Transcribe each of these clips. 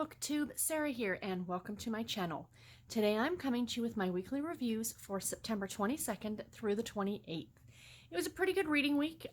BookTube, Sarah here, and welcome to my channel. Today I'm coming to you with my weekly reviews for September 22nd through the 28th. It was a pretty good reading week,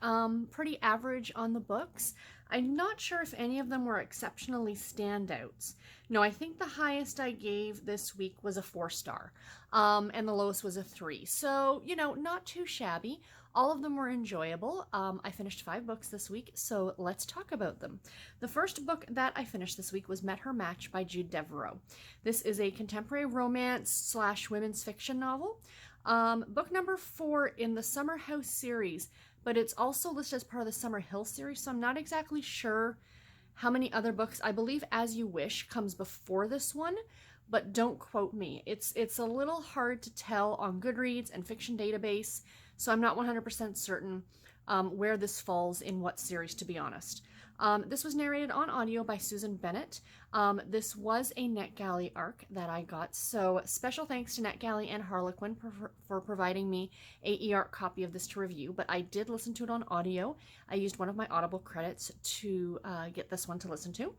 pretty average on the books. I'm not sure if any of them were exceptionally standouts. No, I think the highest I gave this week was a 4-star, and the lowest was a 3. So, not too shabby. All of them were enjoyable. I finished 5 books this week, so let's talk about them. The first book that I finished this week was Met Her Match by Jude Deveraux. This is a contemporary romance / women's fiction novel. Book number 4 in the Summer House series, but it's also listed as part of the Summer Hill series, so I'm not exactly sure how many other books. I believe As You Wish comes before this one, but don't quote me. It's a little hard to tell on Goodreads and Fiction Database, so I'm not 100% certain where this falls in what series, to be honest. This was narrated on audio by Susan Bennett. This was a NetGalley arc that I got, so special thanks to NetGalley and Harlequin for providing me a e-arc copy of this to review, but I did listen to it on audio. I used one of my Audible credits to get this one to listen to.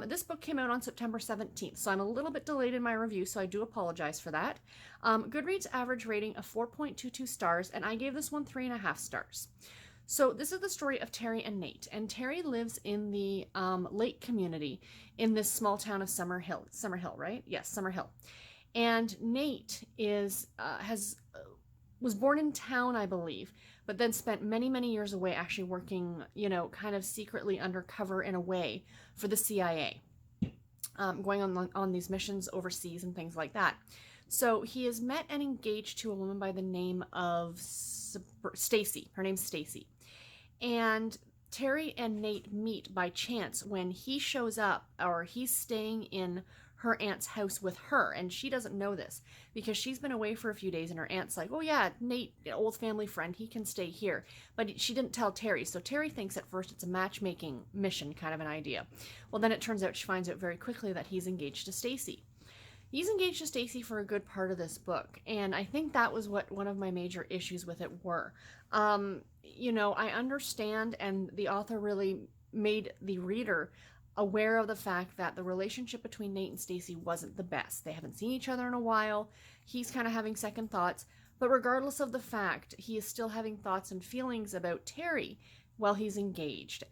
This book came out on September 17th, so I'm a little bit delayed in my review, so I do apologize for that. Goodreads average rating of 4.22 stars, and I gave this one 3.5 stars. So this is the story of Terry and Nate, and Terry lives in the lake community in this small town of Summer Hill, right? Yes, Summer Hill. And Nate was born in town, I believe, but then spent many years away actually working, kind of secretly undercover in a way for the CIA, going on these missions overseas and things like that. So he is met and engaged to a woman by the name of Stacy. Her name's Stacy. And Terry and Nate meet by chance when he shows up, or he's staying in her aunt's house with her, and she doesn't know this because she's been away for a few days, and her aunt's like, oh yeah, Nate, old family friend, he can stay here. But she didn't tell Terry, so Terry thinks at first it's a matchmaking mission, kind of an idea. Well, then it turns out she finds out very quickly that he's engaged to Stacy. He's engaged to Stacy for a good part of this book, and I think that was what one of my major issues with it were. I understand, and the author really made the reader aware of the fact that the relationship between Nate and Stacy wasn't the best. They haven't seen each other in a while. He's kind of having second thoughts, but regardless of the fact, he is still having thoughts and feelings about Terry while he's engaged.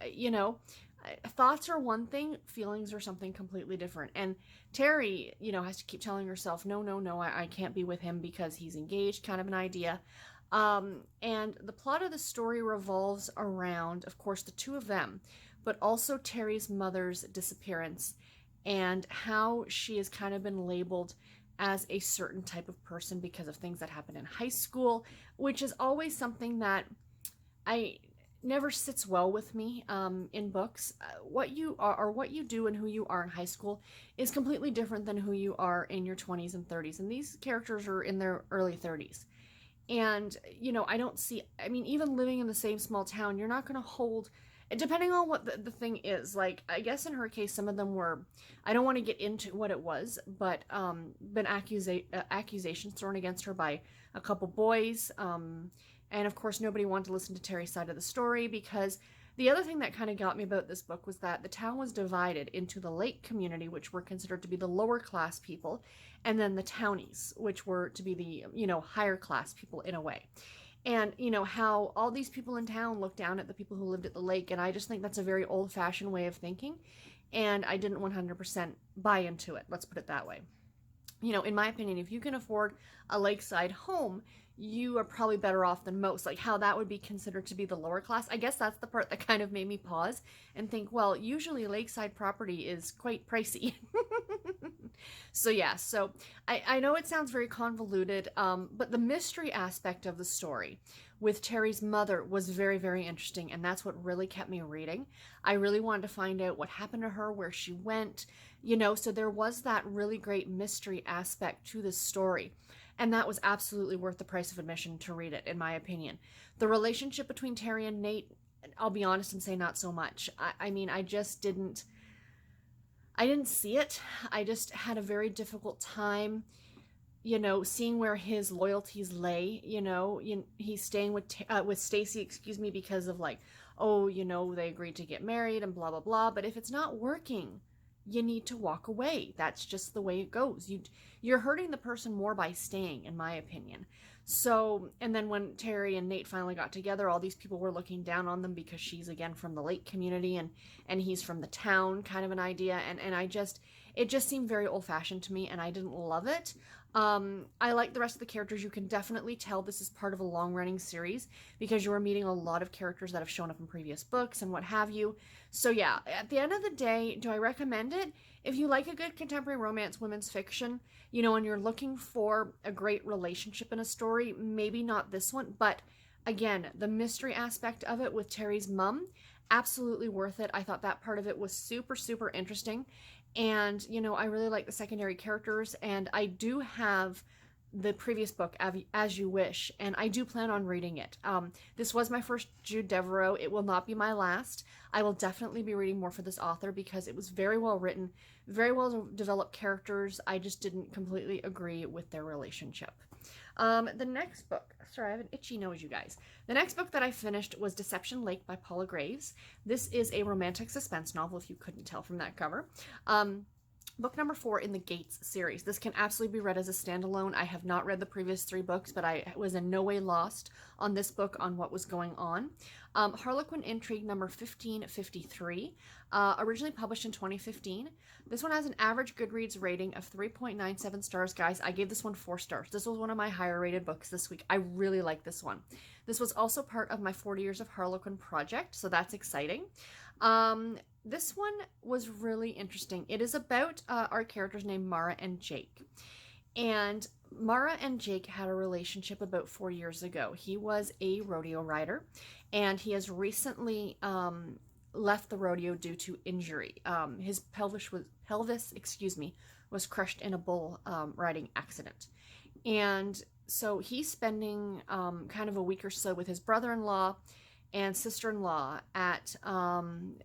Thoughts are one thing, feelings are something completely different. And Terry, has to keep telling herself, no, I can't be with him because he's engaged, kind of an idea. And the plot of the story revolves around, of course, the two of them, but also Terry's mother's disappearance and how she has kind of been labeled as a certain type of person because of things that happened in high school, which is always something that never sits well with me in books. What you are, or what you do and who you are in high school is completely different than who you are in your 20s and 30s. And these characters are in their early 30s. And, even living in the same small town, you're not going to hold, depending on what the thing is. Like, I guess in her case, some of them were, I don't want to get into what it was, but been accusations thrown against her by a couple boys. And of course, nobody wanted to listen to Terry's side of the story, because the other thing that kind of got me about this book was that the town was divided into the lake community, which were considered to be the lower class people, and then the townies, which were to be the, higher class people in a way. And, how all these people in town looked down at the people who lived at the lake, and I just think that's a very old-fashioned way of thinking, and I didn't 100% buy into it, let's put it that way. In my opinion, if you can afford a lakeside home, you are probably better off than most. Like, how that would be considered to be the lower class, I guess that's the part that kind of made me pause and think, well, usually lakeside property is quite pricey. So yeah, so I know it sounds very convoluted, but the mystery aspect of the story with Terry's mother was very interesting, and that's what really kept me reading. I really wanted to find out what happened to her, where she went, so there was that really great mystery aspect to this story. And that was absolutely worth the price of admission to read it, in my opinion. The relationship between Terry and Nate, I'll be honest and say not so much. I didn't see it. I just had a very difficult time, seeing where his loyalties lay. He's staying with Stacy, because of like, they agreed to get married and blah, blah, blah. But if it's not working, you need to walk away. That's just the way it goes. You're hurting the person more by staying, in my opinion. So, and then when Terry and Nate finally got together, all these people were looking down on them because she's again from the lake community and he's from the town, kind of an idea. And it just seemed very old fashioned to me, and I didn't love it. I like the rest of the characters. You can definitely tell this is part of a long-running series because you are meeting a lot of characters that have shown up in previous books and what have you. So yeah, at the end of the day, do I recommend it? If you like a good contemporary romance women's fiction, you know, and you're looking for a great relationship in a story, maybe not this one, but again, the mystery aspect of it with Terry's mom, absolutely worth it. I thought that part of it was super, super interesting. And, you know, I really like the secondary characters, and I do have the previous book, As You Wish, and I do plan on reading it. This was my first Jude Deveraux. It will not be my last. I will definitely be reading more for this author because it was very well written, very well developed characters. I just didn't completely agree with their relationship. The next book, sorry, I have an itchy nose, you guys. The next book that I finished was Deception Lake by Paula Graves. This is a romantic suspense novel, if you couldn't tell from that cover. Book number 4 in the Gates series. This can absolutely be read as a standalone. I have not read the previous 3 books, but I was in no way lost on this book on what was going on. Harlequin Intrigue number 1553, originally published in 2015. This one has an average Goodreads rating of 3.97 stars. Guys, I gave this one 4 stars. This was one of my higher rated books this week. I really like this one. This was also part of my 40 Years of Harlequin project, so that's exciting. This one was really interesting. It is about our characters named Mara and Jake. And Mara and Jake had a relationship about 4 years ago. He was a rodeo rider, and he has recently left the rodeo due to injury. His pelvis was crushed in a bull riding accident. And so he's spending kind of a week or so with his brother-in-law and sister-in-law at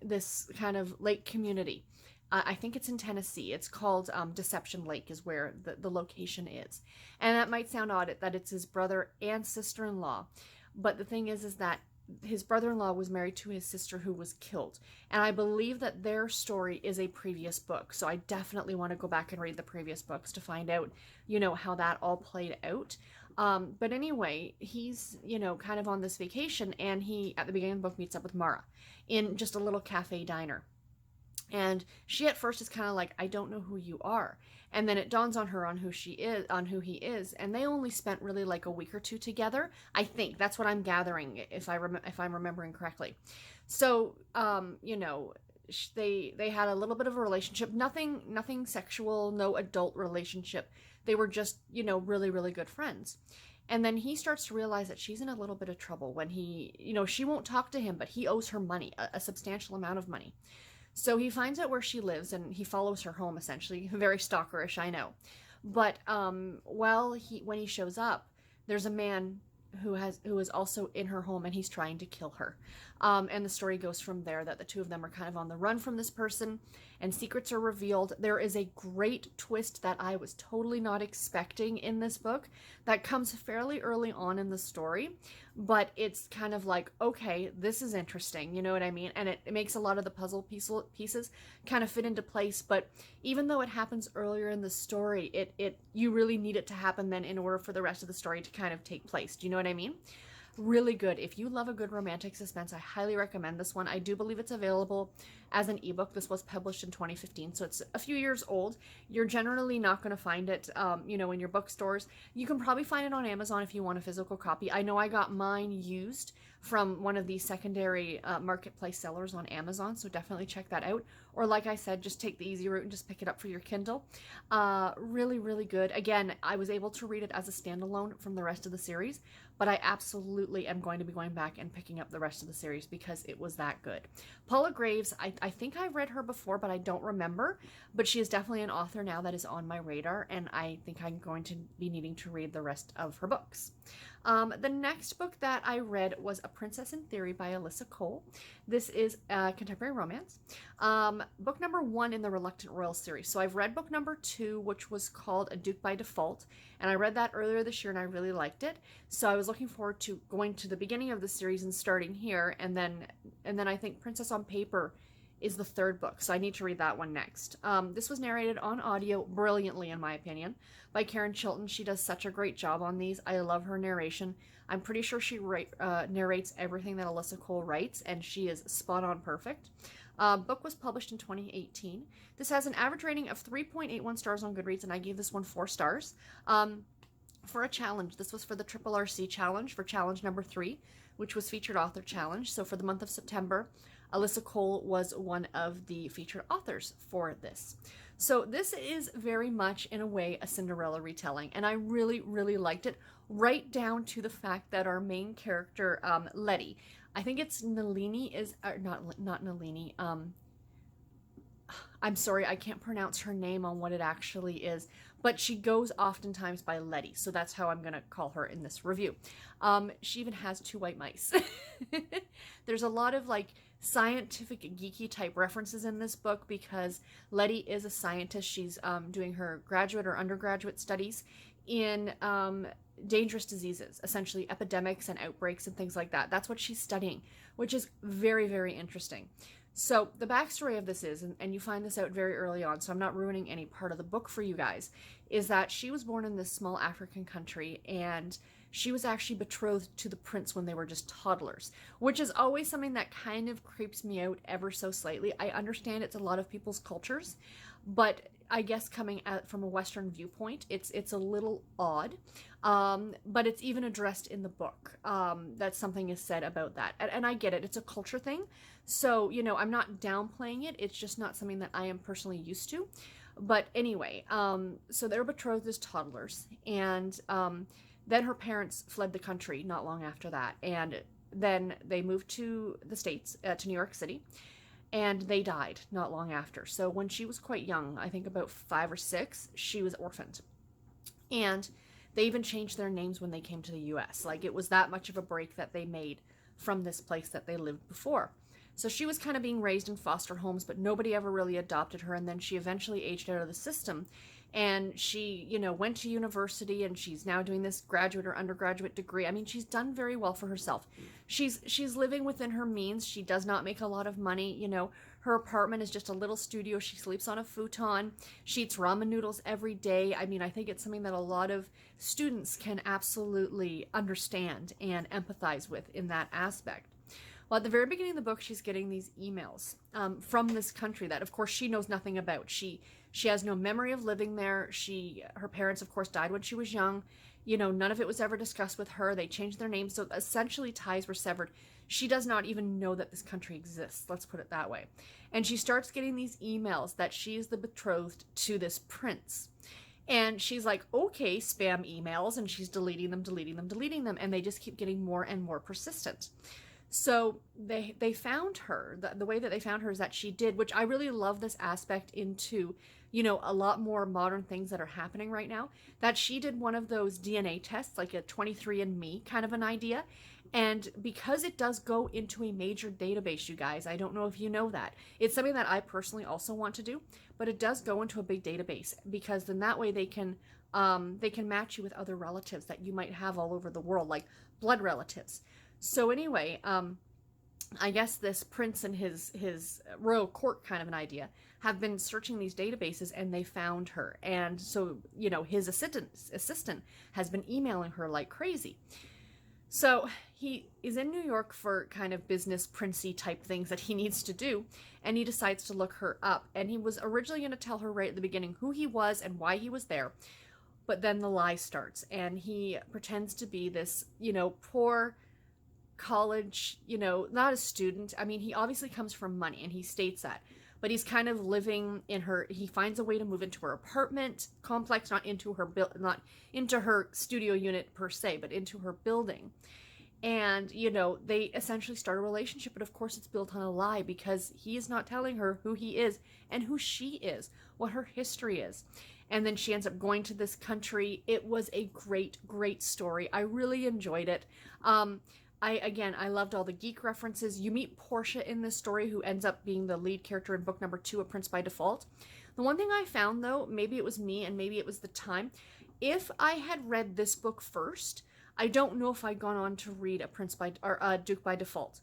this kind of lake community. I think it's in Tennessee. It's called Deception Lake is where the location is. And that might sound odd that it's his brother and sister-in-law. But the thing is that his brother-in-law was married to his sister who was killed. And I believe that their story is a previous book. So I definitely want to go back and read the previous books to find out, you know, how that all played out. But anyway, he's, you know, kind of on this vacation, and he, at the beginning of the book, meets up with Mara in just a little cafe diner. And she at first is kind of like, I don't know who you are. And then it dawns on her on who she is, on who he is. And they only spent really like a week or two together. I think that's what I'm gathering, if I'm remembering correctly. So, you know, they had a little bit of a relationship, nothing sexual, no adult relationship. They were just, you know, really, really good friends. And then he starts to realize that she's in a little bit of trouble when he, you know, she won't talk to him, but he owes her money, a substantial amount of money. So he finds out where she lives and he follows her home, essentially. Very stalkerish, I know. But when he shows up, there's a man who is also in her home, and he's trying to kill her. And the story goes from there, that the two of them are kind of on the run from this person, and secrets are revealed. There is a great twist that I was totally not expecting in this book that comes fairly early on in the story, but it's kind of like, okay, this is interesting, you know what I mean? And it makes a lot of the puzzle pieces kind of fit into place. But even though it happens earlier in the story, you really need it to happen then in order for the rest of the story to kind of take place. Do you know what I mean? Really good. If you love a good romantic suspense, I highly recommend this one. I do believe it's available as an ebook. This was published in 2015, so it's a few years old. You're generally not going to find it, you know, in your bookstores. You can probably find it on Amazon if you want a physical copy. I know I got mine used from one of the secondary marketplace sellers on Amazon, so definitely check that out. Or like I said, just take the easy route and just pick it up for your Kindle. Really, really good. Again, I was able to read it as a standalone from the rest of the series, but I absolutely am going to be going back and picking up the rest of the series because it was that good. Paula Graves, I think I've read her before, but I don't remember. But she is definitely an author now that is on my radar, and I think I'm going to be needing to read the rest of her books. The next book that I read was A Princess in Theory by Alyssa Cole. This is a contemporary romance. Book number 1 in the Reluctant Royal series. So I've read book number 2, which was called A Duke by Default, and I read that earlier this year and I really liked it. So I was looking forward to going to the beginning of the series and starting here, and then I think Princess on Paper is the third book, so I need to read that one next. This was narrated on audio brilliantly, in my opinion, by Karen Chilton. She does such a great job on these. I love her narration. I'm pretty sure she narrates everything that Alyssa Cole writes, and she is spot on perfect. Book was published in 2018. This has an average rating of 3.81 stars on Goodreads, and I gave this one 4 stars. For a challenge, this was for the Triple RC challenge, for challenge number 3, which was featured author challenge. So for the month of September, Alyssa Cole was one of the featured authors for this. So this is very much, in a way, a Cinderella retelling, and I really, really liked it, right down to the fact that our main character, Letty, I think it's Nalini, not Nalini, I'm sorry, I can't pronounce her name on what it actually is, but she goes oftentimes by Letty, so that's how I'm going to call her in this review. She even has 2 white mice. There's a lot of like scientific geeky type references in this book because Letty is a scientist. She's doing her graduate or undergraduate studies in dangerous diseases, essentially epidemics and outbreaks and things like that. That's what she's studying, which is very, very interesting. So the backstory of this is, and you find this out very early on, so I'm not ruining any part of the book for you guys, is that she was born in this small African country, and she was actually betrothed to the prince when they were just toddlers, which is always something that kind of creeps me out ever so slightly. I understand it's a lot of people's cultures, but I guess coming at from a Western viewpoint, it's a little odd. But it's even addressed in the book, that something is said about that. And I get it, it's a culture thing. So, you know, I'm not downplaying it. It's just not something that I am personally used to. But anyway, so they're betrothed as toddlers. And then her parents fled the country not long after that. And then they moved to the States, to New York City. And they died not long after. So when she was quite young, I think about 5 or 6, she was orphaned. And they even changed their names when they came to the US. Like, it was that much of a break that they made from this place that they lived before. So she was kind of being raised in foster homes, but nobody ever really adopted her. And then she eventually aged out of the system. And she, you know, went to university, and she's now doing this graduate or undergraduate degree. I mean, she's done very well for herself. She's living within her means. She does not make a lot of money. You know, her apartment is just a little studio. She sleeps on a futon. She eats ramen noodles every day. I mean, I think it's something that a lot of students can absolutely understand and empathize with in that aspect. Well, at the very beginning of the book, she's getting these emails from this country that, of course, she knows nothing about. She has no memory of living there. Her parents, of course, died when she was young. You know, none of it was ever discussed with her. They changed their names, so essentially ties were severed. She does not even know that this country exists, let's put it that way. And she starts getting these emails that she is the betrothed to this prince. And she's like, okay, spam emails, and she's deleting them, and they just keep getting more and more persistent. So they found her. The way that they found her is that she did, which I really love this aspect into, you know, a lot more modern things that are happening right now, that she did one of those DNA tests, like a 23andMe kind of an idea. And because it does go into a major database, you guys, I don't know if you know that. It's something that I personally also want to do, but it does go into a big database, because then that way they can match you with other relatives that you might have all over the world, like blood relatives. So anyway, I guess this prince and his royal court kind of an idea have been searching these databases, and they found her. And so, you know, his assistant has been emailing her like crazy. So he is in New York for kind of business princey type things that he needs to do, and he decides to look her up. And he was originally going to tell her right at the beginning who he was and why he was there. But then the lie starts, and he pretends to be this, you know, poor college, you know, not a student. I mean, he obviously comes from money, and he states that, but he's kind of living in he finds a way to move into her apartment complex, not into her studio unit per se, but into her building. And, you know, they essentially start a relationship, but of course it's built on a lie, because he is not telling her who he is and who she is, what her history is. And then she ends up going to this country. It was a great, great story. I really enjoyed it. I loved all the geek references. You meet Portia in this story, who ends up being the lead character in book number 2, A Prince by Default. The one thing I found, though, maybe it was me and maybe it was the time, if I had read this book first, I don't know if I'd gone on to read A Duke by Default.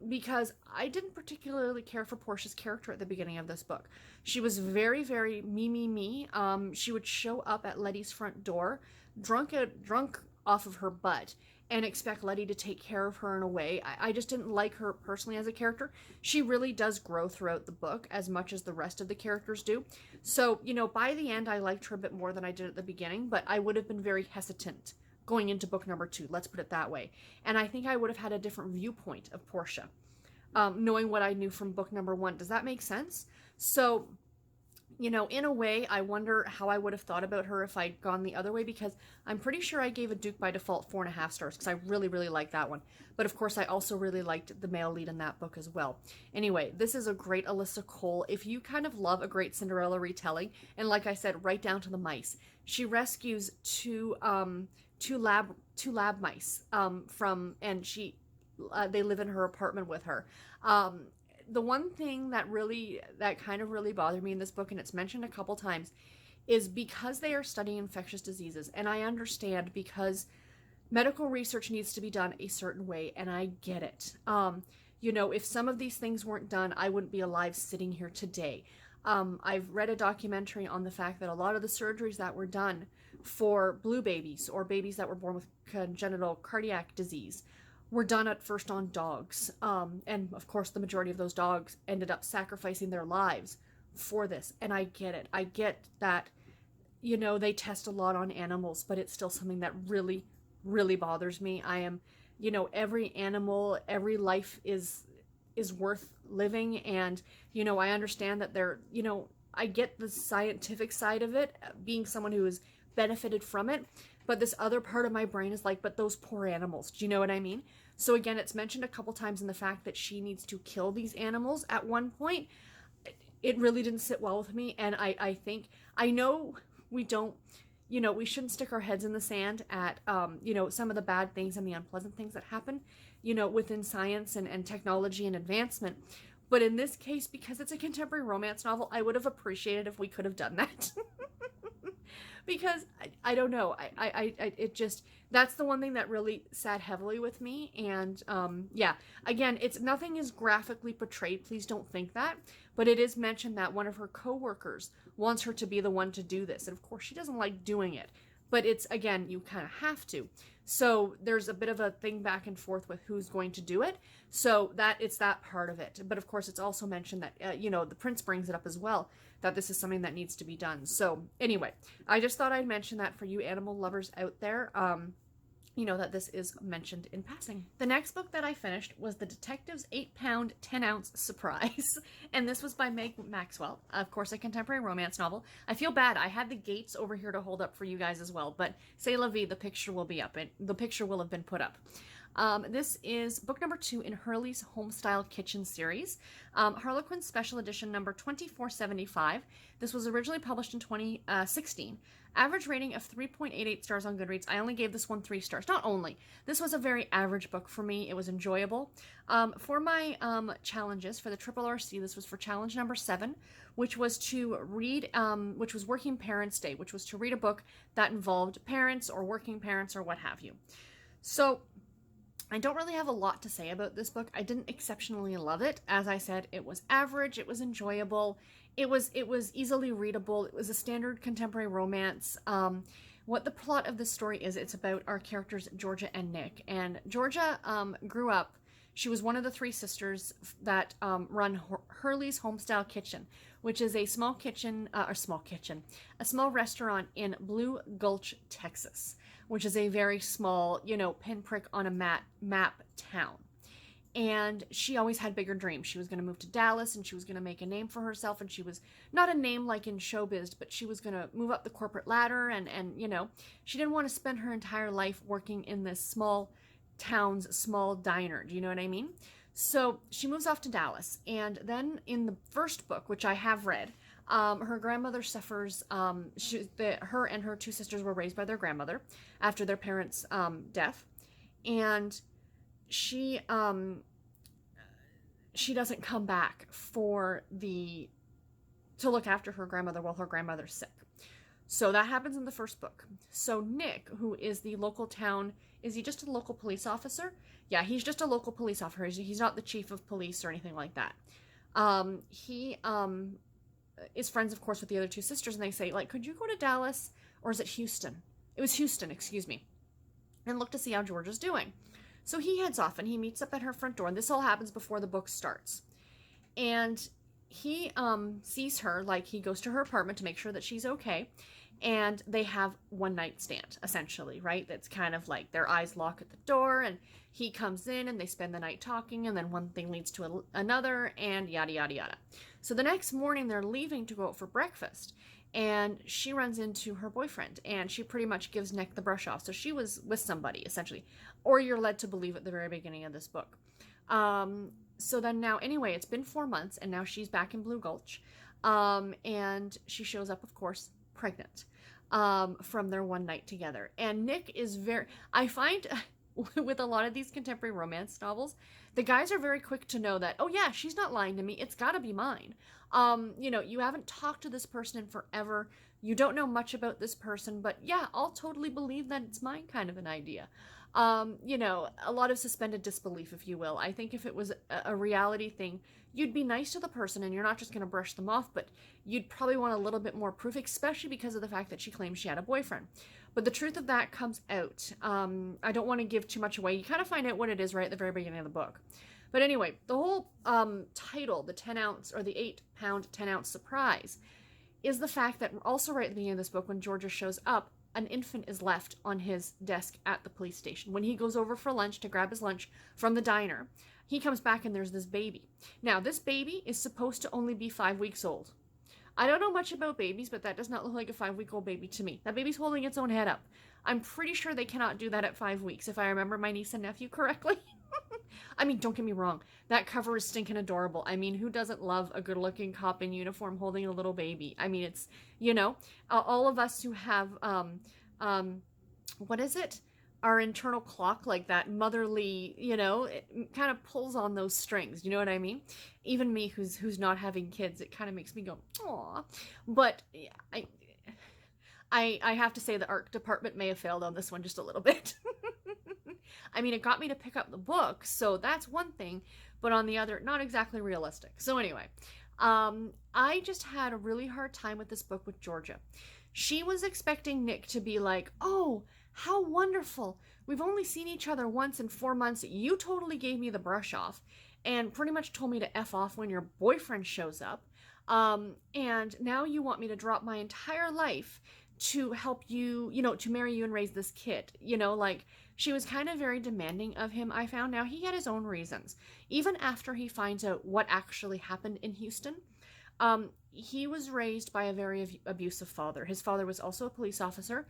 because I didn't particularly care for Portia's character at the beginning of this book. She was very, very me. She would show up at Letty's front door, drunk off of her butt, and expect Letty to take care of her in a way. I just didn't like her personally as a character. She really does grow throughout the book as much as the rest of the characters do. So, you know, by the end, I liked her a bit more than I did at the beginning, but I would have been very hesitant going into book number 2, let's put it that way. And I think I would have had a different viewpoint of Portia, knowing what I knew from book number 1. Does that make sense? So, you know, in a way, I wonder how I would have thought about her if I'd gone the other way, because I'm pretty sure I gave A Duke by Default 4.5 stars, because I really, really liked that one. But of course, I also really liked the male lead in that book as well. Anyway, this is a great Alyssa Cole. If you kind of love a great Cinderella retelling, and like I said, right down to the mice, she rescues two lab mice they live in her apartment with her. The one thing that kind of really bothered me in this book, and it's mentioned a couple times, is because they are studying infectious diseases, and I understand because medical research needs to be done a certain way, and I get it. You know, if some of these things weren't done, I wouldn't be alive sitting here today. I've read a documentary on the fact that a lot of the surgeries that were done for blue babies or babies that were born with congenital cardiac disease were done at first on dogs. And of course, the majority of those dogs ended up sacrificing their lives for this. And I get it. I get that, you know, they test a lot on animals, but it's still something that really, really bothers me. I am, you know, every animal, every life is worth living. And, you know, I understand that they're, you know, I get the scientific side of it, being someone who has benefited from it. But this other part of my brain is like, but those poor animals, do you know what I mean? So again, it's mentioned a couple times in the fact that she needs to kill these animals at one point. It really didn't sit well with me. And I think, I know we don't, you know, we shouldn't stick our heads in the sand at, you know, some of the bad things and the unpleasant things that happen, you know, within science and technology and advancement. But in this case, because it's a contemporary romance novel, I would have appreciated if we could have done that. Because I don't know, it just, that's the one thing that really sat heavily with me. And yeah, again, nothing is graphically portrayed, please don't think that, but it is mentioned that one of her co-workers wants her to be the one to do this, and of course she doesn't like doing it, but it's, again, you kind of have to. So there's a bit of a thing back and forth with who's going to do it. So it's that part of it. But of course, it's also mentioned that, you know, the prince brings it up as well, that this is something that needs to be done. So anyway, I just thought I'd mention that for you animal lovers out there. You know, that this is mentioned in passing. The next book that I finished was The Detective's 8-Pound, 10-Ounce Surprise. And this was by Meg Maxwell, of course, a contemporary romance novel. I feel bad. I had the gates over here to hold up for you guys as well, but c'est la vie, the picture will be up. The picture will have been put up. This is book number 2 in Hurley's Homestyle Kitchen series. Harlequin Special Edition number 2475. This was originally published in 2016. Average rating of 3.88 stars on Goodreads. I only gave this one 3 stars. Not only. This was a very average book for me. It was enjoyable. For my challenges, for the Triple RC, this was for challenge number 7, which was to read, which was Working Parents Day, which was to read a book that involved parents or working parents or what have you. So I don't really have a lot to say about this book. I didn't exceptionally love it. As I said, it was average. It was enjoyable. It was easily readable. It was a standard contemporary romance. What the plot of this story is, it's about our characters, Georgia and Nick. And Georgia grew up, she was one of the 3 sisters that run Hurley's Homestyle Kitchen, which is a small restaurant in Blue Gulch, Texas, which is a very small, you know, pinprick on a map town. And she always had bigger dreams. She was going to move to Dallas, and she was going to make a name for herself, and she was not a name like in showbiz, but she was going to move up the corporate ladder, and you know, she didn't want to spend her entire life working in this small town's small diner. Do you know what I mean? So she moves off to Dallas, and then in the first book, which I have read, her grandmother suffers, her and her 2 sisters were raised by their grandmother after their parents' death, and she doesn't come back to look after her grandmother while her grandmother's sick. So that happens in the first book. So Nick, who is the local town Is he just a local police officer? Yeah, he's just a local police officer. He's not the chief of police or anything like that. He is friends, of course, with the other two sisters, and they say, like, could you go to Dallas? Or is it Houston? It was Houston, excuse me. And look to see how George is doing. So he heads off, and he meets up at her front door, and this all happens before the book starts. And he sees her, like, he goes to her apartment to make sure that she's okay, and they have one night stand, essentially, right? That's kind of like their eyes lock at the door, and he comes in, and they spend the night talking, and then one thing leads to another, and yada, yada, yada. So the next morning, they're leaving to go out for breakfast, and she runs into her boyfriend, and she pretty much gives Nick the brush off. So she was with somebody, essentially, or you're led to believe at the very beginning of this book. So then now, anyway, it's been 4 months, and now she's back in Blue Gulch, and she shows up, of course, pregnant, from their one night together. And Nick is I find with a lot of these contemporary romance novels, the guys are very quick to know that, oh yeah, she's not lying to me, it's gotta be mine. You know, you haven't talked to this person in forever, you don't know much about this person, but yeah, I'll totally believe that it's mine, kind of an idea. You know, a lot of suspended disbelief, if you will. I think if it was a reality thing, you'd be nice to the person and you're not just going to brush them off, but you'd probably want a little bit more proof, especially because of the fact that she claims she had a boyfriend. But the truth of that comes out. I don't want to give too much away. You kind of find out what it is right at the very beginning of the book. But anyway, the whole title, the 10-ounce or the 8-pound 10-ounce surprise, is the fact that also right at the beginning of this book, when Georgia shows up, an infant is left on his desk at the police station. When he goes over for lunch to grab his lunch from the diner, he comes back and there's this baby. Now, this baby is supposed to only be 5 weeks old. I don't know much about babies, but that does not look like a 5-week-old baby to me. That baby's holding its own head up. I'm pretty sure they cannot do that at 5 weeks, if I remember my niece and nephew correctly. I mean, don't get me wrong. That cover is stinking adorable. I mean, who doesn't love a good-looking cop in uniform holding a little baby? I mean, it's, you know, all of us who have, what is it? Our internal clock, like that motherly, you know, it kind of pulls on those strings. You know what I mean? Even me, who's not having kids, it kind of makes me go, aw. But I have to say the art department may have failed on this one just a little bit. I mean, it got me to pick up the book, so that's one thing, but on the other, not exactly realistic. So anyway, I just had a really hard time with this book with Georgia. She was expecting Nick to be like, oh, how wonderful. We've only seen each other once in 4 months. You totally gave me the brush off and pretty much told me to F off when your boyfriend shows up. And now you want me to drop my entire life to help you, you know, to marry you and raise this kid. You know, like, she was kind of very demanding of him, I found. Now, he had his own reasons. Even after he finds out what actually happened in Houston, he was raised by a very abusive father. His father was also a police officer,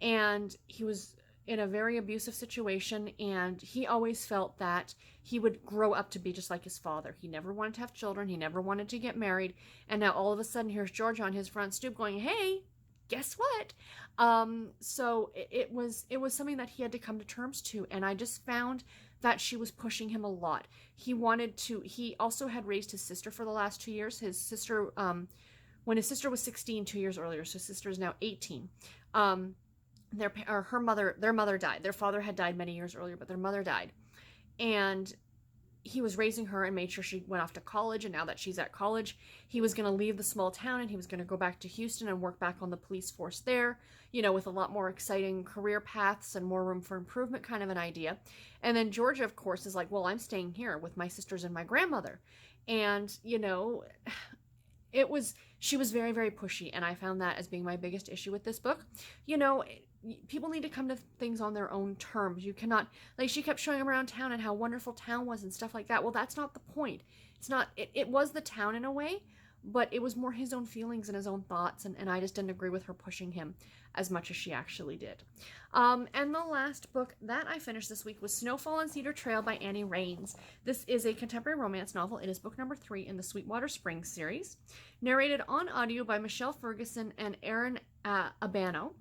and he was in a very abusive situation, and he always felt that he would grow up to be just like his father. He never wanted to have children. He never wanted to get married. And now all of a sudden, here's George on his front stoop going, hey, guess what? So it was something that he had to come to terms to, and I just found that she was pushing him a lot. He also had raised his sister for the last 2 years. His sister, when his sister was 16, 2 years earlier, so his sister is now 18. Their mother died. Their father had died many years earlier, but their mother died. And he was raising her and made sure she went off to college, and now that she's at college, he was going to leave the small town and he was going to go back to Houston and work back on the police force there, you know, with a lot more exciting career paths and more room for improvement, kind of an idea. And then Georgia, of course, is like, well, I'm staying here with my sisters and my grandmother. And, you know, she was very, very pushy, and I found that as being my biggest issue with this book. You know, people need to come to things on their own terms. You cannot, like, she kept showing him around town and how wonderful town was and stuff like that. Well, that's not the point. It's not, it was the town in a way, but it was more his own feelings and his own thoughts, and I just didn't agree with her pushing him as much as she actually did. And the last book that I finished this week was Snowfall and Cedar Trail by Annie Raines. This is a contemporary romance novel. It is book number 3 in the Sweetwater Springs series, narrated on audio by Michelle Ferguson and Aaron Abano.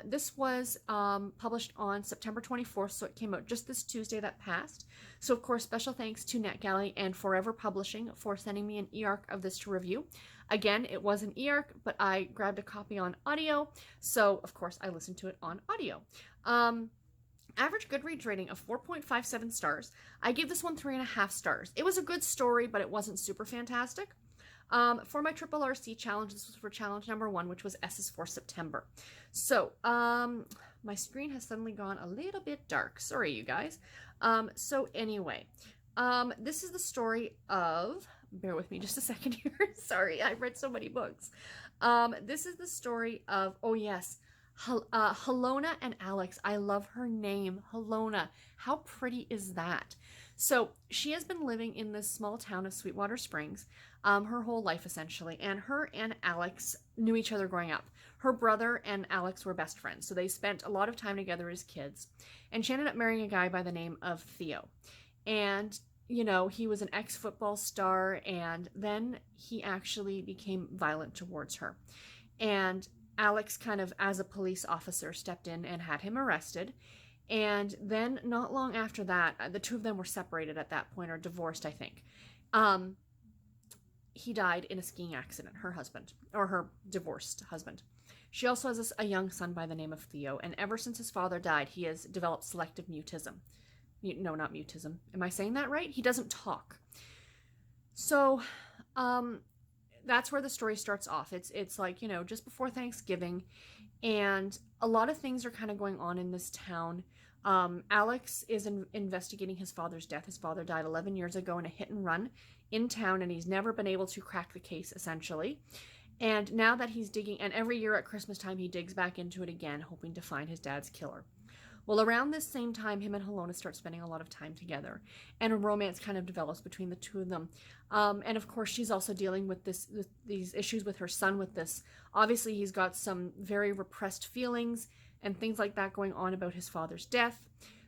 This was published on September 24th, so it came out just this Tuesday that passed. So, of course, special thanks to NetGalley and Forever Publishing for sending me an e-arc of this to review. Again, it was an e-arc, but I grabbed a copy on audio, so, of course, I listened to it on audio. Average Goodreads rating of 4.57 stars. I gave this one 3.5 stars. It was a good story, but it wasn't super fantastic. For my Triple RC challenge, this was for challenge number 1, which was S's for September. So, my screen has suddenly gone a little bit dark. Sorry, you guys. So anyway, this is the story of, bear with me just a second here. Sorry, I've read so many books. This is the story of, oh yes, Helona and Alex. I love her name, Helona. How pretty is that? So she has been living in this small town of Sweetwater Springs her whole life, essentially. And her and Alex knew each other growing up. Her brother and Alex were best friends, so they spent a lot of time together as kids. And she ended up marrying a guy by the name of Theo. And, you know, he was an ex-football star, and then he actually became violent towards her. And Alex kind of, as a police officer, stepped in and had him arrested. And then not long after that, the two of them were separated at that point, or divorced, I think. He died in a skiing accident, her husband, or her divorced husband. She also has a young son by the name of Theo, and ever since his father died, he has developed selective mutism. No, not mutism. Am I saying that right? He doesn't talk. So, that's where the story starts off. It's like, you know, just before Thanksgiving, and a lot of things are kind of going on in this town. Alex is investigating his father's death. His father died 11 years ago in a hit and run in town, and he's never been able to crack the case, essentially. And now that he's digging, and every year at Christmas time, he digs back into it again, hoping to find his dad's killer. Well, around this same time, him and Helona start spending a lot of time together, and a romance kind of develops between the two of them. And of course, she's also dealing with these issues with her son with this. Obviously, he's got some very repressed feelings and things like that going on about his father's death.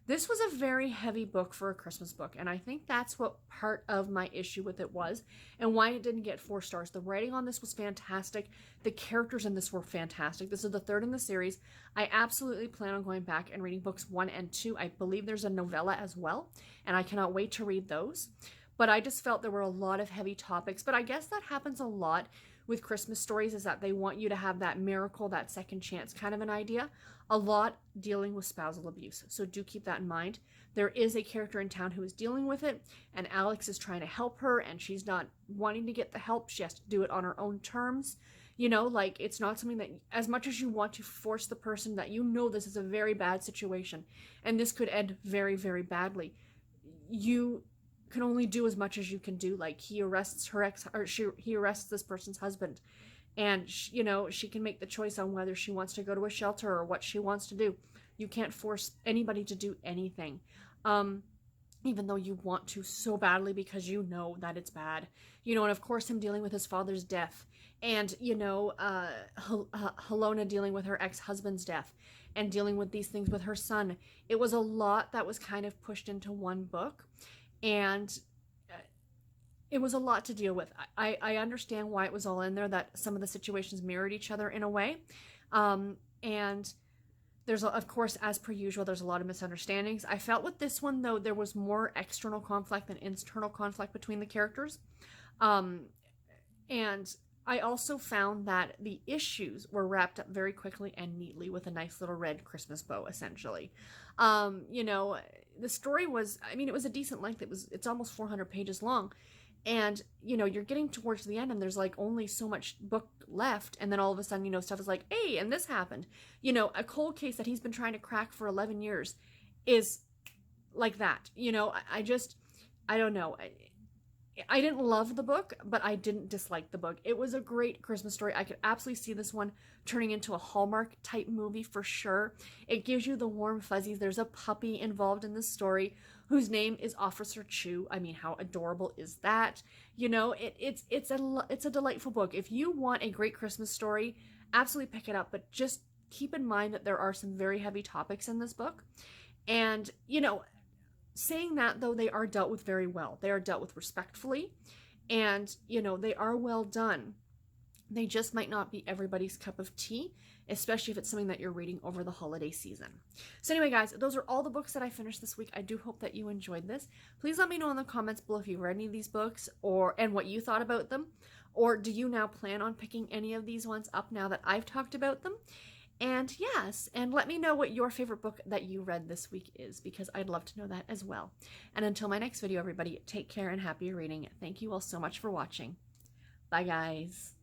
This was a very heavy book for a Christmas book, and I think that's what part of my issue with it was, and why it didn't get 4 stars. The writing on this was fantastic. The characters in this were fantastic. This is the 3rd in the series. I absolutely plan on going back and reading books 1 and 2. I believe there's a novella as well, and I cannot wait to read those. But I just felt there were a lot of heavy topics, but I guess that happens a lot with Christmas stories, is that they want you to have that miracle, that second chance kind of an idea. A lot dealing with spousal abuse. So do keep that in mind. There is a character in town who is dealing with it, and Alex is trying to help her, and she's not wanting to get the help. She has to do it on her own terms. You know, like, it's not something that, as much as you want to force the person that you know this is a very bad situation, and this could end very, very badly, you can only do as much as you can do. Like, he arrests her he arrests this person's husband, and you know, she can make the choice on whether she wants to go to a shelter or what she wants to do. You can't force anybody to do anything, even though you want to so badly, because you know that it's bad. You know, and of course him dealing with his father's death, and you know, Helona dealing with her ex-husband's death, and dealing with these things with her son. It was a lot that was kind of pushed into one book. And it was a lot to deal with. I understand why it was all in there, that some of the situations mirrored each other in a way. And there's, of course, as per usual, there's a lot of misunderstandings. I felt with this one, though, there was more external conflict than internal conflict between the characters. And I also found that the issues were wrapped up very quickly and neatly with a nice little red Christmas bow, essentially. You know, the story was, I mean, it was a decent length. It's almost 400 pages long. And, you know, you're getting towards the end and there's like only so much book left. And then all of a sudden, you know, stuff is like, hey, and this happened. You know, a cold case that he's been trying to crack for 11 years is like that. You know, I don't know. I didn't love the book, but I didn't dislike the book. It was a great Christmas story. I could absolutely see this one turning into a Hallmark type movie for sure. It gives you the warm fuzzies. There's a puppy involved in this story whose name is Officer Chew. I mean, how adorable is that? You know, it's a delightful book. If you want a great Christmas story, absolutely pick it up, but just keep in mind that there are some very heavy topics in this book. And, you know, saying that, though, they are dealt with very well. They are dealt with respectfully, and, you know, they are well done. They just might not be everybody's cup of tea, especially if it's something that you're reading over the holiday season. So anyway, guys, those are all the books that I finished this week. I do hope that you enjoyed this. Please let me know in the comments below if you've read any of these books and what you thought about them. Or do you now plan on picking any of these ones up now that I've talked about them? And yes, and let me know what your favorite book that you read this week is, because I'd love to know that as well. And until my next video, everybody, take care and happy reading. Thank you all so much for watching. Bye, guys.